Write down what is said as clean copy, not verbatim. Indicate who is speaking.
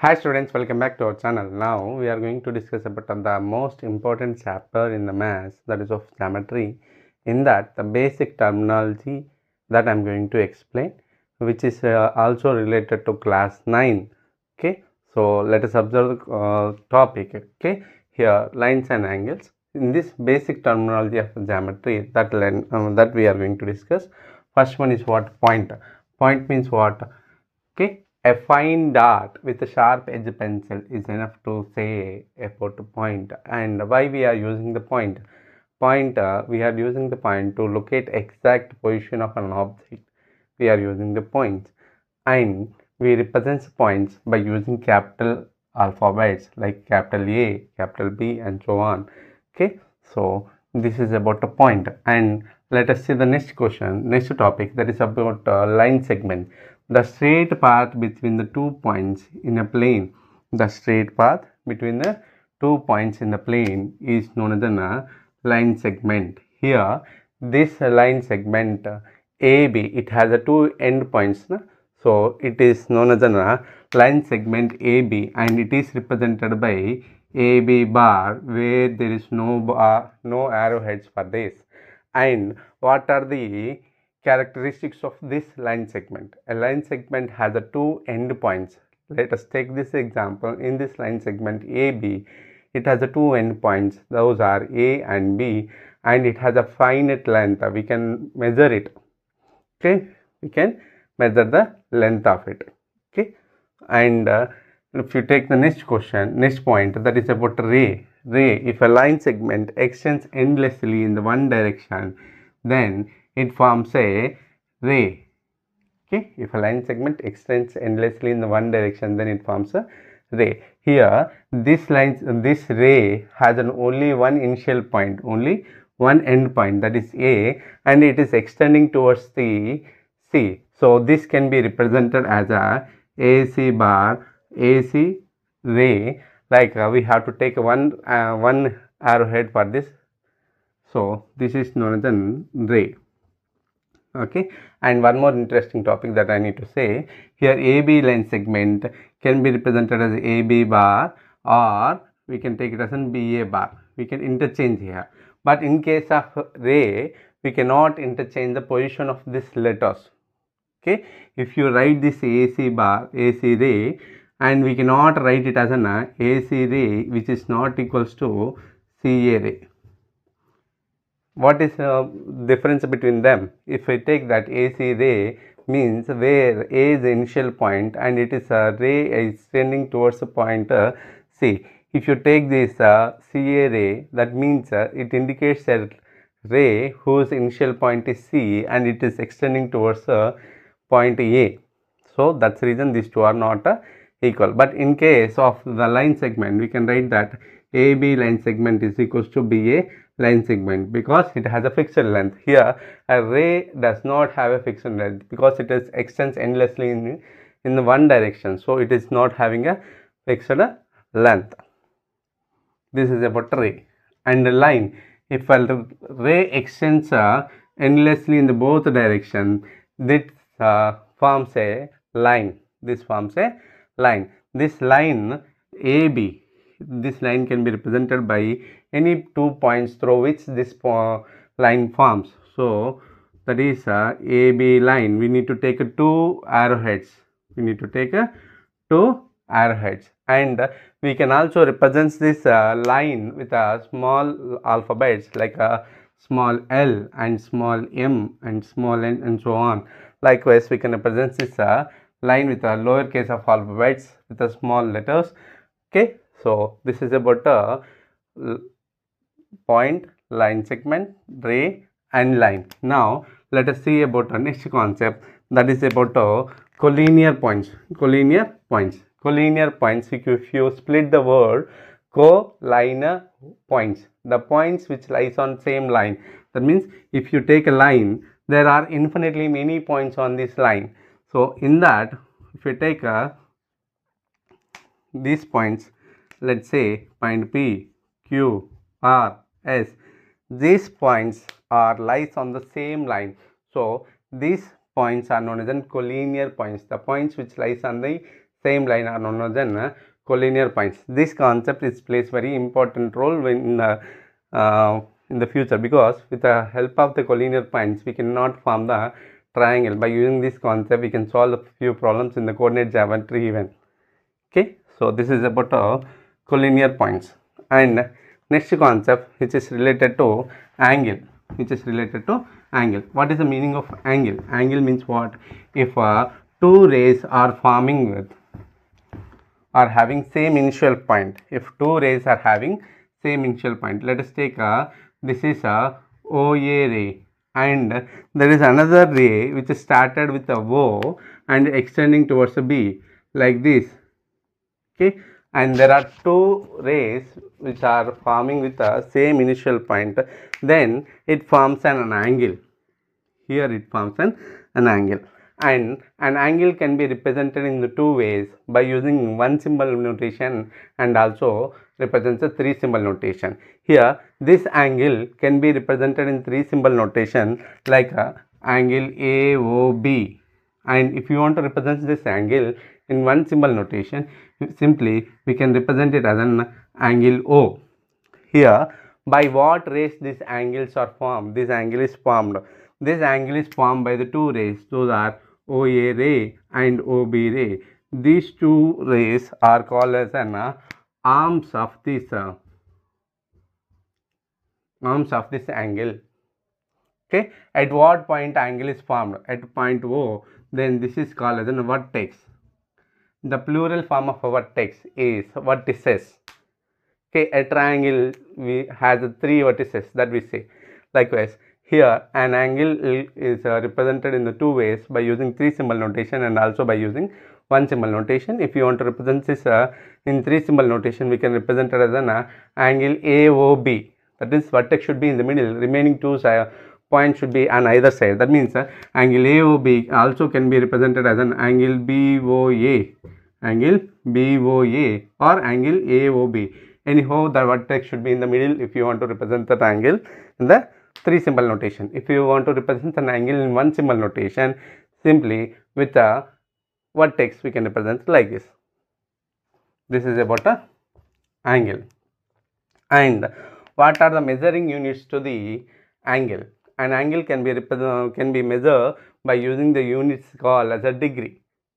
Speaker 1: Hi students, welcome back to our channel. Now we are going to discuss about the most important chapter in the maths, that is of geometry. In that, the basic terminology that I am going to explain, which is also related to class 9. Okay, so let us observe the topic. Okay, here lines and angles. In this basic terminology of geometry that we are going to discuss, first one is what? Point. Point means what? Okay, a fine dart with a sharp edge pencil is enough to say about a point. And why we are using the point? We are using the point to locate exact position of an object. We are using the points, and we represent points by using capital alphabets like capital A, capital B, and so on. Okay, so this is about a point. And let us see the next question, next topic, that is about line segment. The straight path between the 2 points in a plane. The straight path between the 2 points in the plane is known as a line segment. Here, this line segment AB, it has a 2 end points. So, it is known as a line segment AB, and it is represented by AB bar, where there is no arrowheads for this. And what are the characteristics of this line segment? A line segment has a 2 end points. Let us take this example. In this line segment AB, it has a 2 end points. Those are A and B, and it has a finite length. We can measure it. Okay, we can measure the length of it. Okay, and if you take the next point, that is about ray. If a line segment extends endlessly in the one direction, then it forms a ray. Okay, if a line segment extends endlessly in the one direction, then it forms a ray. Here, this ray has only one initial point, only one end point, that is A, and it is extending towards the C. So this can be represented as a AC bar, AC ray. Like we have to take one arrowhead for this. So this is known as a ray. Okay, and one more interesting topic that I need to say here, AB line segment can be represented as AB bar, or we can take it as an BA bar. We can interchange here, but in case of ray, we cannot interchange the position of these letters. Okay, if you write this AC bar, AC ray, and we cannot write it as an AC ray which is not equals to CA ray. What is the difference between them? If I take that AC ray means where A is the initial point and it is a ray is tending towards the point C. If you take this CA ray, that means it indicates a ray whose initial point is C and it is extending towards point A. So that's the reason these two are not equal. But in case of the line segment, we can write that AB line segment is equals to BA line segment because it has a fixed length. Here a ray does not have a fixed length because it is extends endlessly in the one direction, so it is not having a fixed length. This is about ray. And the line, if a ray extends endlessly in the both direction, this forms a line. This forms a line. This line AB, this line can be represented by any 2 points through which this line forms. So that is AB line. We need to take 2 arrowheads. We need to take 2 arrowheads, and we can also represent this line with a small alphabets like a small l and small m and small n and so on. Likewise, we can represent this line with a lowercase of alphabets with a small letters. Okay, so this is about point, line segment, ray, and line. Now let us see about the next concept, that is about collinear points. Collinear points. Collinear points. If you split the word collinear points, the points which lies on same line. That means if you take a line, there are infinitely many points on this line. So in that, if you take these points, let's say point P, Q, R, S, these points are lies on the same line. So these points are known as collinear points, the points which lies on the same line are known as collinear points. This concept is plays very important role when in the future, because with the help of the collinear points we cannot form the triangle. By using this concept we can solve a few problems in the coordinate geometry even. Okay, so this is about collinear points. And next concept which is related to angle, what is the meaning of angle? Angle means what? If two rays are forming with are having same initial point, if two rays are having same initial point, let us take this is a OA ray, and there is another ray which is started with a O and extending towards a B like this. Okay, and there are two rays which are forming with the same initial point, then it forms an angle. Here it forms an angle, and an angle can be represented in the two ways, by using one symbol notation and also represents a three symbol notation. Here this angle can be represented in three symbol notation like angle AOB, and if you want to represent this angle in one symbol notation, simply we can represent it as an angle O. Here, by what rays these angles are formed? This angle is formed. This angle is formed by the two rays. Those are OA ray and OB ray. These two rays are called as an arms of this angle. Okay, at what point angle is formed? At point O. Then this is called as a vertex. The plural form of a vertex is vertices. Okay, a triangle has three vertices that we say. Likewise, here an angle is represented in the two ways, by using three symbol notation and also by using one symbol notation. If you want to represent this in three symbol notation, we can represent it as an angle AOB. That is, vertex should be in the middle, remaining two points should be on either side. That means angle AOB also can be represented as an angle BOA, or angle AOB. Anyhow, the vertex should be in the middle if you want to represent that angle in the three symbol notation. If you want to represent an angle in one symbol notation, simply with a vertex we can represent like this. This is about a angle. And what are the measuring units to the angle? An angle can be measured by using the units called as a degree.